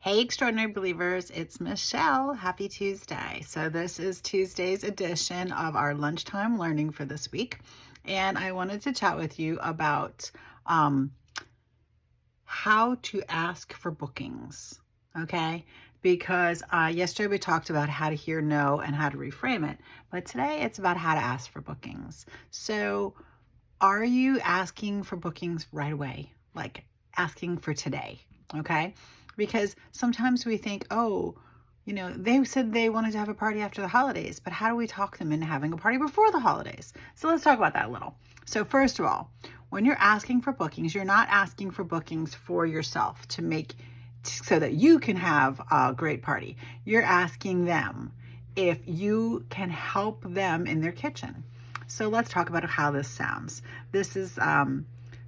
Hey, extraordinary believers, it's Michelle. Happy Tuesday. So, this is Tuesday's edition of our lunchtime learning for this week. And I wanted to chat with you about how to ask for bookings. Okay. Because yesterday we talked about how to hear no and how to reframe it. But today it's about how to ask for bookings. So, are you asking for bookings right away? Like asking for today? Okay. Because sometimes we think, oh, they said they wanted to have a party after the holidays, but how do we talk them into having a party before the holidays? So let's talk about that a little. So, first of all, when you're asking for bookings, you're not asking for bookings for yourself to make so that you can have a great party. You're asking them if you can help them in their kitchen. So let's talk about how this sounds. This is,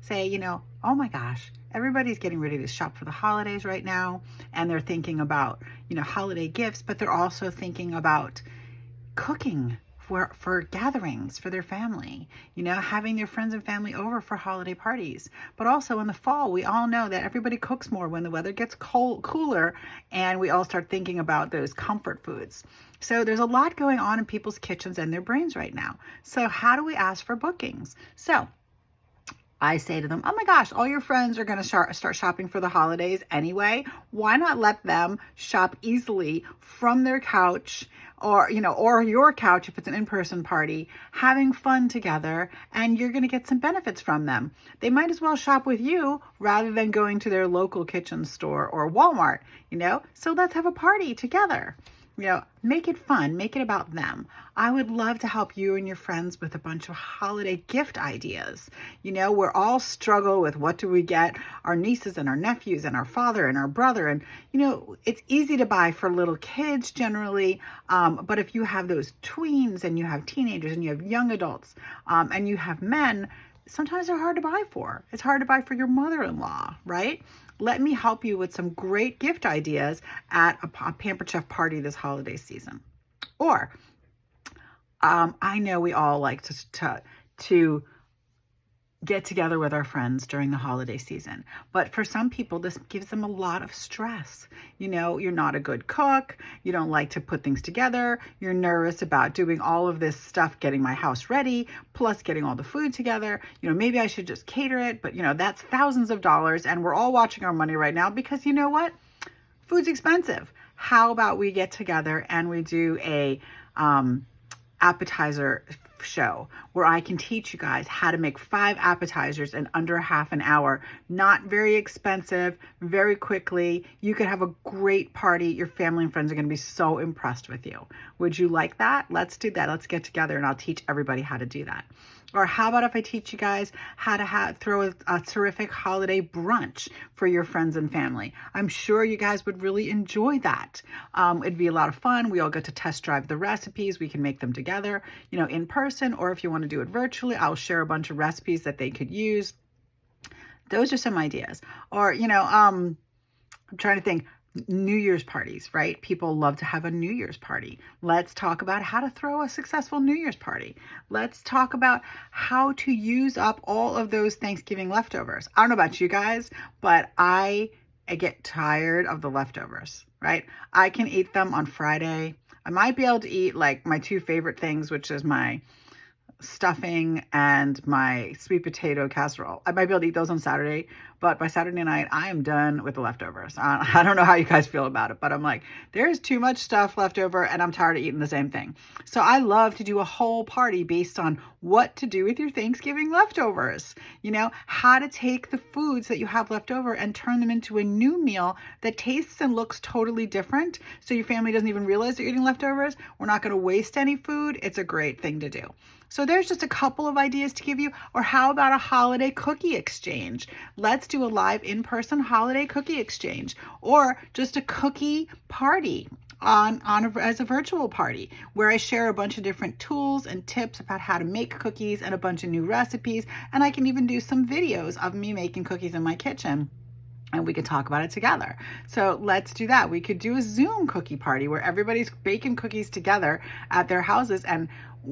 say, oh my gosh, everybody's getting ready to shop for the holidays right now. And they're thinking about, holiday gifts, but they're also thinking about cooking for gatherings for their family, having their friends and family over for holiday parties. But also in the fall, we all know that everybody cooks more when the weather gets cooler, and we all start thinking about those comfort foods. So there's a lot going on in people's kitchens and their brains right now. So how do we ask for bookings? So I say to them, oh my gosh, all your friends are going to start shopping for the holidays anyway. Why not let them shop easily from their couch or your couch if it's an in-person party, having fun together, and you're going to get some benefits from them. They might as well shop with you rather than going to their local kitchen store or Walmart, So let's have a party together. Make it fun, make it about them. I would love to help you and your friends with a bunch of holiday gift ideas. We're all struggle with what do we get our nieces and our nephews and our father and our brother. And, it's easy to buy for little kids generally. But if you have those tweens and you have teenagers and you have young adults and you have men, sometimes they're hard to buy for. It's hard to buy for your mother-in-law, right? Let me help you with some great gift ideas at a Pampered Chef party this holiday season. Or I know we all like to get together with our friends during the holiday season. But for some people, this gives them a lot of stress. You're not a good cook. You don't like to put things together. You're nervous about doing all of this stuff, getting my house ready, plus getting all the food together. Maybe I should just cater it, but that's thousands of dollars, and we're all watching our money right now because you know what? Food's expensive. How about we get together and we do a appetizer show where I can teach you guys how to make 5 appetizers in under half an hour. Not very expensive, very quickly. You could have a great party. Your family and friends are going to be so impressed with you. Would you like that? Let's do that. Let's get together and I'll teach everybody how to do that. Or how about if I teach you guys how to throw a terrific holiday brunch for your friends and family? I'm sure you guys would really enjoy that. It'd be a lot of fun. We all get to test drive the recipes. We can make them together, in person, or if you want to do it virtually, I'll share a bunch of recipes that they could use. Those are some ideas. Or, I'm trying to think. New Year's parties, right? People love to have a New Year's party. Let's talk about how to throw a successful New Year's party. Let's talk about how to use up all of those Thanksgiving leftovers. I don't know about you guys, but I get tired of the leftovers, right? I can eat them on Friday. I might be able to eat like my 2 favorite things, which is my stuffing and my sweet potato casserole. I might be able to eat those on Saturday, but by Saturday night, I am done with the leftovers. I don't know how you guys feel about it, but I'm like, there's too much stuff left over and I'm tired of eating the same thing. So I love to do a whole party based on what to do with your Thanksgiving leftovers. How to take the foods that you have left over and turn them into a new meal that tastes and looks totally different. So your family doesn't even realize they're eating leftovers. We're not going to waste any food. It's a great thing to do. So there's just a couple of ideas to give you. Or how about a holiday cookie exchange? Let's do a live in-person holiday cookie exchange, or just a cookie party as a virtual party where I share a bunch of different tools and tips about how to make cookies and a bunch of new recipes. And I can even do some videos of me making cookies in my kitchen. And we could talk about it together. So let's do that. We could do a Zoom cookie party where everybody's baking cookies together at their houses, and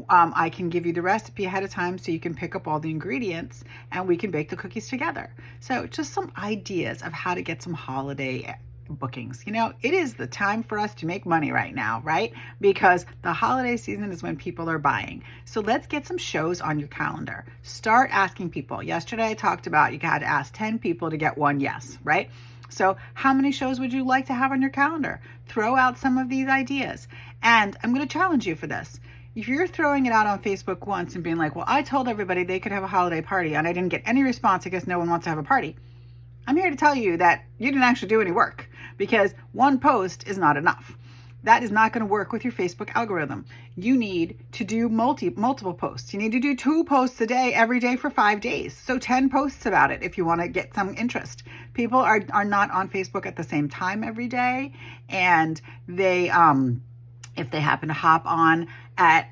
I can give you the recipe ahead of time so you can pick up all the ingredients and we can bake the cookies together. So just some ideas of how to get some holiday bookings. It is the time for us to make money right now, right? Because the holiday season is when people are buying. So let's get some shows on your calendar. Start asking people. Yesterday I talked about you had to ask 10 people to get one yes, right? So how many shows would you like to have on your calendar? Throw out some of these ideas. And I'm going to challenge you for this. If you're throwing it out on Facebook once and being like, well, I told everybody they could have a holiday party and I didn't get any response, I guess no one wants to have a party. I'm here to tell you that you didn't actually do any work, because one post is not enough. That is not going to work with your Facebook algorithm. You need to do multiple posts. You need to do 2 posts a day, every day for 5 days. So 10 posts about it if you want to get some interest. People are not on Facebook at the same time every day. And they, if they happen to hop on at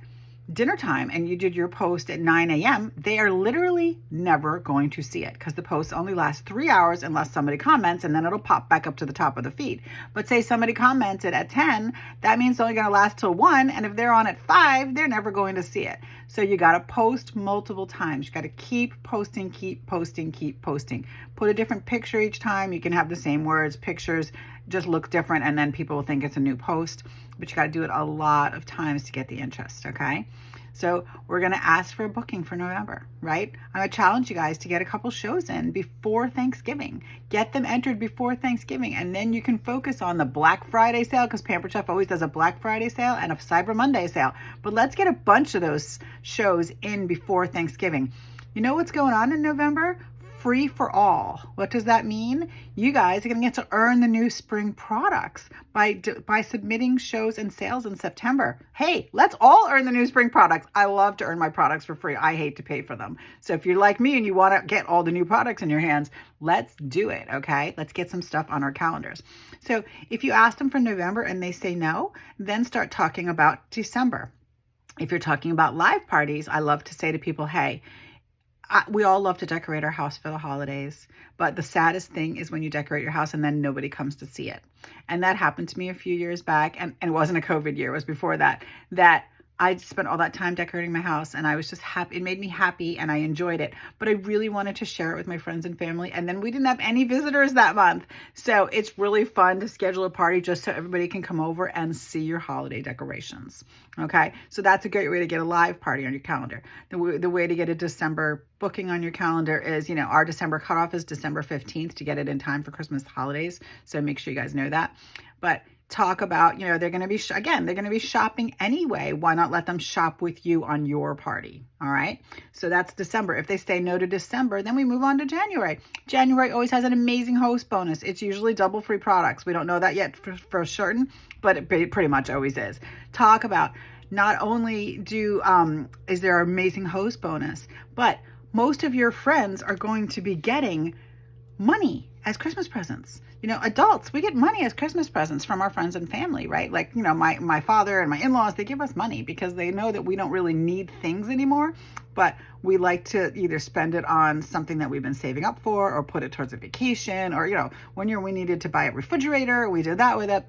dinner time and you did your post at 9 a.m., they are literally never going to see it, because the post only lasts 3 hours unless somebody comments, and then it'll pop back up to the top of the feed. But say somebody commented at 10, that means it's only going to last till 1, and if they're on at 5, they're never going to see it. So you got to post multiple times. You got to keep posting, keep posting, keep posting. Put a different picture each time. You can have the same words. Pictures just look different, and then people will think it's a new post. But you got to do it a lot of times to get the interest, okay? So we're going to ask for a booking for November, right? I'm going to challenge you guys to get a couple shows in before Thanksgiving. Get them entered before Thanksgiving, and then you can focus on the Black Friday sale, because Pampered Chef always does a Black Friday sale and a Cyber Monday sale. But let's get a bunch of those shows in before Thanksgiving. You know what's going on in November? Free for all. What does that mean? You guys are going to get to earn the new spring products by submitting shows and sales in September. Hey, let's all earn the new spring products. I love to earn my products for free. I hate to pay for them. So if you're like me and you want to get all the new products in your hands, let's do it, okay? Let's get some stuff on our calendars. So if you ask them for November and they say no, then start talking about December. If you're talking about live parties, I love to say to people, hey, we all love to decorate our house for the holidays, but the saddest thing is when you decorate your house and then nobody comes to see it. And that happened to me a few years back, and it wasn't a COVID year, it was before that I spent all that time decorating my house, and I was just happy. It made me happy and I enjoyed it, but I really wanted to share it with my friends and family. And then we didn't have any visitors that month. So it's really fun to schedule a party just so everybody can come over and see your holiday decorations. Okay. So that's a great way to get a live party on your calendar. The way to get a December booking on your calendar is, our December cutoff is December 15th to get it in time for Christmas holidays. So make sure you guys know that. But talk about, they're going to be, they're going to be shopping anyway. Why not let them shop with you on your party? All right. So that's December. If they say no to December, then we move on to January. January always has an amazing host bonus. It's usually double free products. We don't know that yet for certain, but it pretty much always is. Talk about not only is there an amazing host bonus, but most of your friends are going to be getting money as Christmas presents. Adults, we get money as Christmas presents from our friends and family, right? Like, my father and my in-laws, they give us money because they know that we don't really need things anymore, but we like to either spend it on something that we've been saving up for, or put it towards a vacation, or, one year we needed to buy a refrigerator, we did that with it.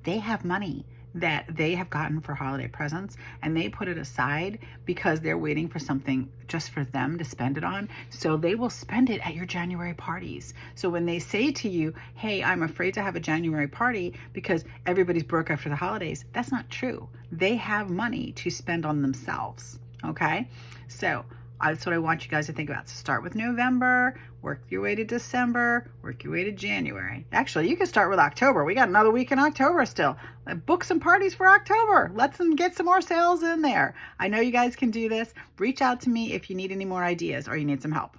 They have money that they have gotten for holiday presents, and they put it aside because they're waiting for something just for them to spend it on. So they will spend it at your January parties. So when they say to you, hey, I'm afraid to have a January party because everybody's broke after the holidays, that's not true. They have money to spend on themselves. Okay. So that's what I want you guys to think about. So start with November, work your way to December, work your way to January. Actually, you can start with October. We got another week in October still. Book some parties for October. Let's get some more sales in there. I know you guys can do this. Reach out to me if you need any more ideas or you need some help.